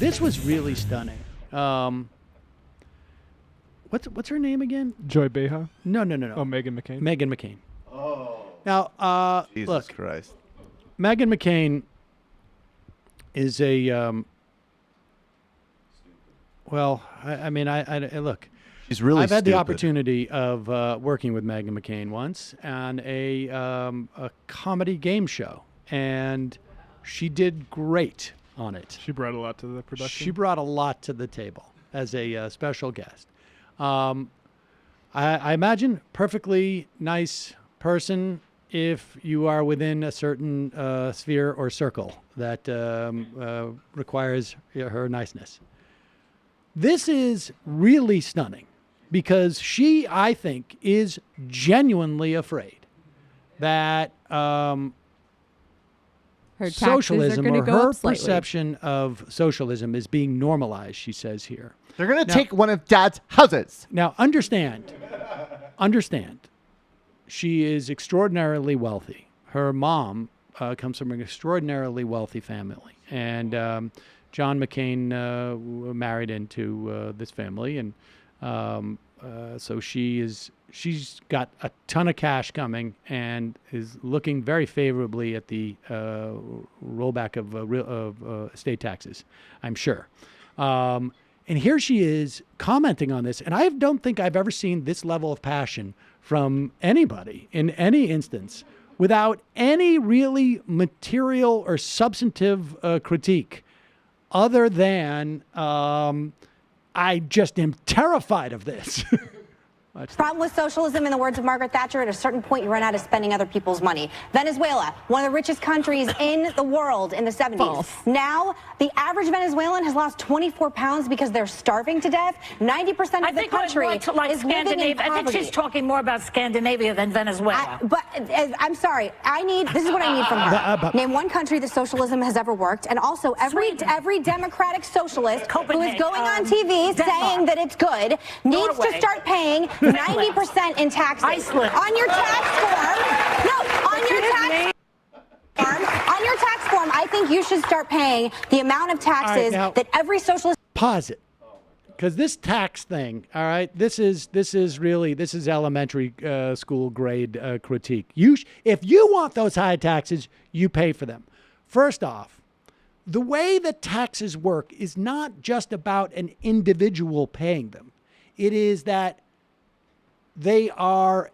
This was really stunning. What's her name again? Joy Behar? No. Oh, Meghan McCain. Meghan McCain. Oh. Now, Jesus look, Christ. Meghan McCain is a well, I mean, I look. She's really I've had the stupid. opportunity of working with Meghan McCain once on a comedy game show, and she did great on it. She brought a lot to the production. She brought a lot to the table as a special guest. I imagine perfectly nice person if you are within a certain sphere or circle that requires her niceness. This is really stunning because she, I think, is genuinely afraid that her taxes socialism are or gonna go her up slightly. perception of socialism is being normalized, she says here. They're going to take one of Dad's houses. Now, understand, she is extraordinarily wealthy. Her mom comes from an extraordinarily wealthy family. And John McCain married into this family. And so she's got a ton of cash coming and is looking very favorably at the rollback of estate taxes, I'm sure. And here she is commenting on this. And I don't think I've ever seen this level of passion from anybody in any instance without any really material or substantive critique other than I just am terrified of this. Problem with socialism, in the words of Margaret Thatcher, at a certain point you run out of spending other people's money. Venezuela, one of the richest countries in the world in the 70s. False. Now, the average Venezuelan has lost 24 pounds because they're starving to death. 90% of the country is living in Scandinavia. I think poverty. she's talking more about Scandinavia than Venezuela. I'm sorry. This is what I need from her. Name one country that socialism has ever worked, and also every democratic socialist who is going on TV saying that it's good needs to start paying 90% in taxes. Iceland. On your tax form. No, on your tax form. On your tax form, I think you should start paying the amount of taxes now, that every socialist. Pause it. Because this tax thing, all right, this is elementary school grade critique. If you want those high taxes, you pay for them. First off, the way that taxes work is not just about an individual paying them. It is that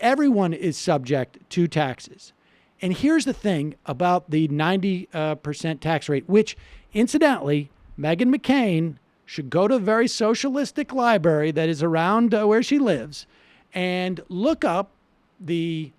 everyone is subject to taxes. And here's the thing about the 90% tax rate, which incidentally, Meghan McCain should go to a very socialistic library that is around where she lives and look up the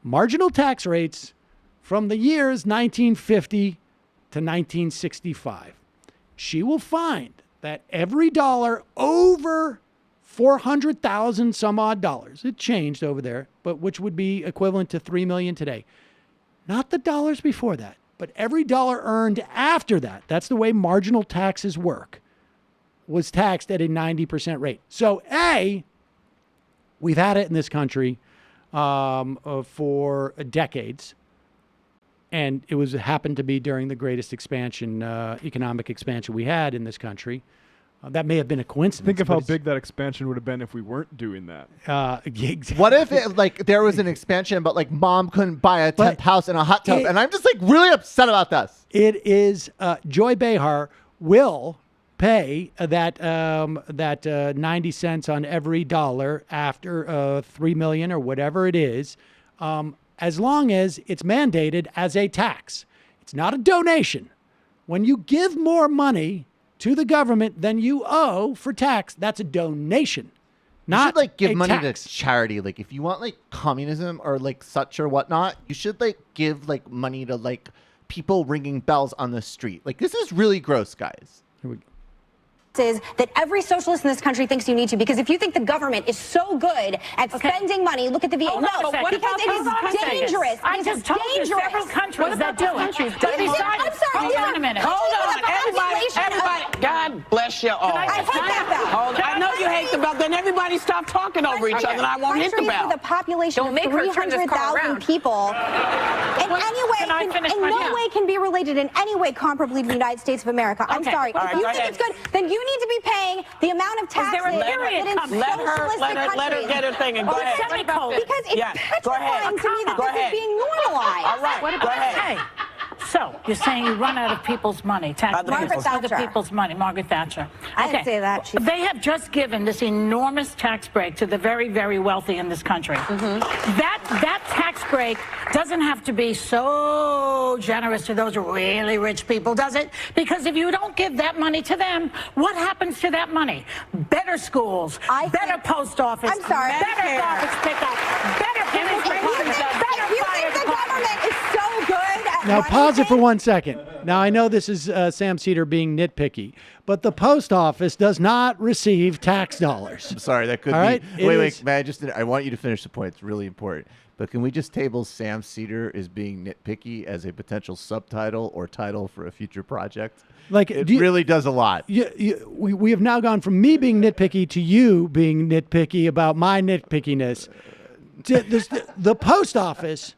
marginal tax rates from the years 1950 to 1965. She will find that every dollar over 400,000 some odd dollars. It changed over there, but which would be equivalent to 3 million today. Not the dollars before that, but every dollar earned after that. That's the way marginal taxes work. Was taxed at a 90% rate. So we've had it in this country for decades. And it happened to be during the greatest expansion, economic expansion we had in this country. That may have been a coincidence. Think of how big that expansion would have been if we weren't doing that. What if there was an expansion, but mom couldn't buy a 10th house and a hot tub? And I'm just really upset about this. It is Joy Behar will pay that 90 cents on every dollar after 3 million or whatever it is, as long as it's mandated as a tax. It's not a donation. When you give more money to the government than you owe for tax, that's a donation. Not you should give a money tax. to charity. If you want communism or such or whatnot, you should give money to people ringing bells on the street. This is really gross, guys. Here we go. Is that every socialist in this country thinks you need to, because if you think the government is so good at spending money, look at the VA. Hold on a second. Because it is dangerous. I just told you several countries that do it. I'm sorry. Hold on a minute. Hold on, everybody. God bless you all. I hate that. I know you hate hit the bell, then everybody stop talking over each other, and I won't hit the bell. With a population Don't of make her turn this car 300,000 around. people, in no way can be related in any way comparably to the United States of America. I'm sorry. All right, if you go think ahead. it's good, then you need to be paying the amount of taxes there a period that in coming? Let her socialistic get her thing and go ahead. Because it's petrifying to me that this is being normalized. All right, go ahead. Hey, so you're saying you run out of people's money, Margaret other Thatcher. people's money, Margaret Thatcher. I didn't say that. They have just given this enormous tax break to the very, very wealthy in this country. That tax break doesn't have to be so generous to those really rich people, does it? Because if you don't give that money to them, what happens to that money? Better schools, better post office, I'm sorry. better garbage pickup, better police department, better You fire think the department. government is so good at Now running pause it for things? 1 second. Now I know this is Sam Seder being nitpicky, but the post office does not receive tax dollars. I'm sorry, that could All be. right, it Wait, is- may I want you to finish the point. It's really important. But can we just table Sam Seder is being nitpicky as a potential subtitle or title for a future project? Like, It do you- really does a lot. We have now gone from me being nitpicky to you being nitpicky about my nitpickiness. The post office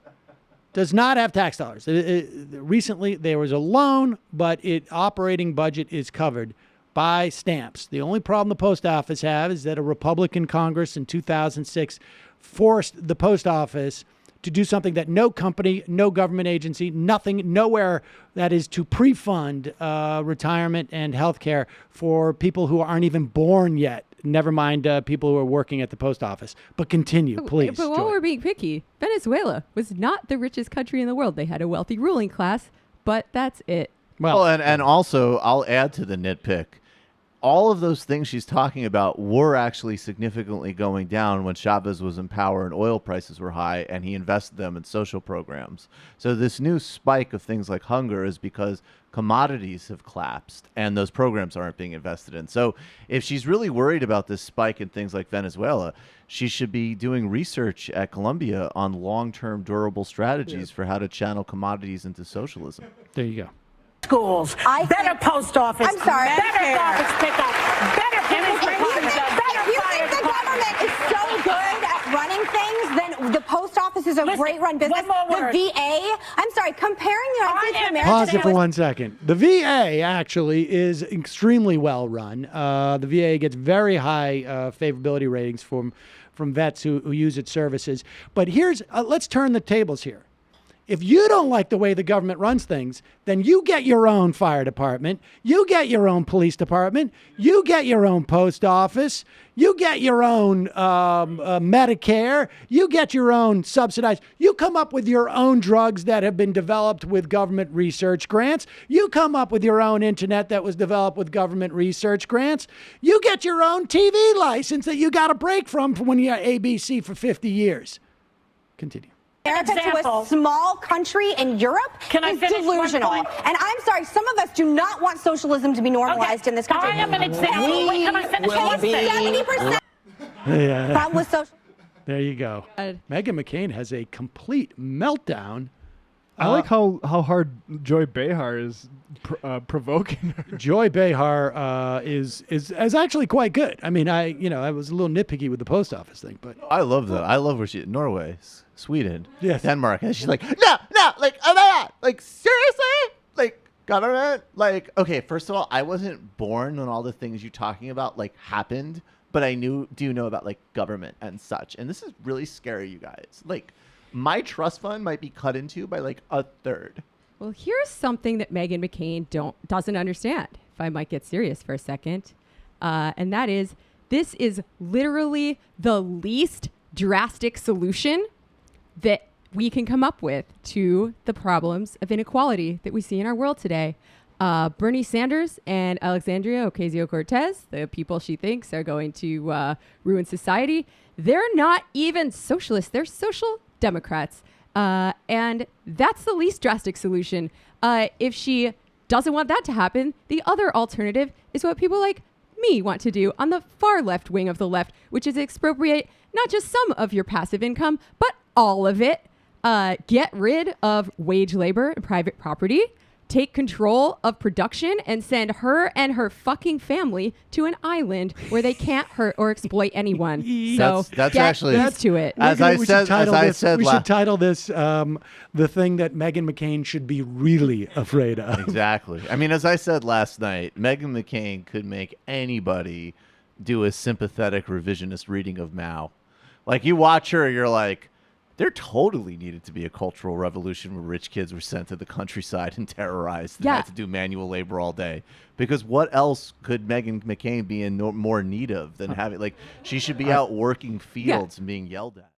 does not have tax dollars. Recently, there was a loan, but its operating budget is covered by stamps. The only problem the post office have is that a Republican Congress in 2006 forced the post office to do something that no company, no government agency, nothing, nowhere, that is to pre-fund retirement and health care for people who aren't even born yet. Never mind people who are working at the post office. But continue, please. But while Joy. we're being picky, Venezuela was not the richest country in the world. They had a wealthy ruling class, but that's it. Well, And also, I'll add to the nitpick. All of those things she's talking about were actually significantly going down when Chavez was in power and oil prices were high, and he invested them in social programs. So this new spike of things like hunger is because commodities have collapsed and those programs aren't being invested in. So if she's really worried about this spike in things like Venezuela, she should be doing research at Columbia on long-term durable strategies for how to channel commodities into socialism. there you go. Schools, better post office, I'm sorry. better garbage pickup, better police department, better If you fire think the government is so good at running things, then the post office is a Listen, great run business. one more word. The VA, I'm sorry, comparing the United States of America Pause it for with 1 second. The VA actually is extremely well run. The VA gets very high favorability ratings from vets who use its services. But here's let's turn the tables here. If you don't like the way the government runs things, then you get your own fire department, you get your own police department, you get your own post office, you get your own Medicare, you get your own subsidized, you come up with your own drugs that have been developed with government research grants, you come up with your own internet that was developed with government research grants, you get your own TV license that you got a break from when you're at ABC for 50 years. Continue. America to Example. a small country in Europe Can I is finish one delusional. point? And I'm sorry, some of us do not want socialism to be normalized in this country. I am an example. Wait, can I finish will one be- thing? 70% problem with social. There you go. Meghan McCain has a complete meltdown. I like how hard Joy Behar is provoking her. Joy Behar is actually quite good. I mean, I was a little nitpicky with the post office thing, but I love that. I love where Norway, Sweden, Yes. Denmark, and she's like, no, like, oh my God, like, seriously? Like, government? Like, okay, first of all, I wasn't born when all the things you're talking about, like, happened, but I do know about, like, government and such. And this is really scary, you guys. Like, my trust fund might be cut into by, like, a third. Well, here's something that Meghan McCain doesn't understand, if I might get serious for a second. And that is, this is literally the least drastic solution that we can come up with to the problems of inequality that we see in our world today. Bernie Sanders and Alexandria Ocasio-Cortez, the people she thinks are going to ruin society, they're not even socialists. They're social democrats. And that's the least drastic solution. If she doesn't want that to happen, the other alternative is what people like me want to do on the far left wing of the left, which is expropriate not just some of your passive income, but all of it. Get rid of wage labor and private property. take control of production and send her and her fucking family to an island where they can't hurt or exploit anyone. So That's get actually- used to it. As I said, we should title this the thing that Meghan McCain should be really afraid of. Exactly. I mean, as I said last night, Meghan McCain could make anybody do a sympathetic revisionist reading of Mao. Like, you watch her, you're like, there totally needed to be a cultural revolution where rich kids were sent to the countryside and terrorized and had to do manual labor all day. Because what else could Meghan McCain be in more need of than having, like, she should be out working fields and being yelled at.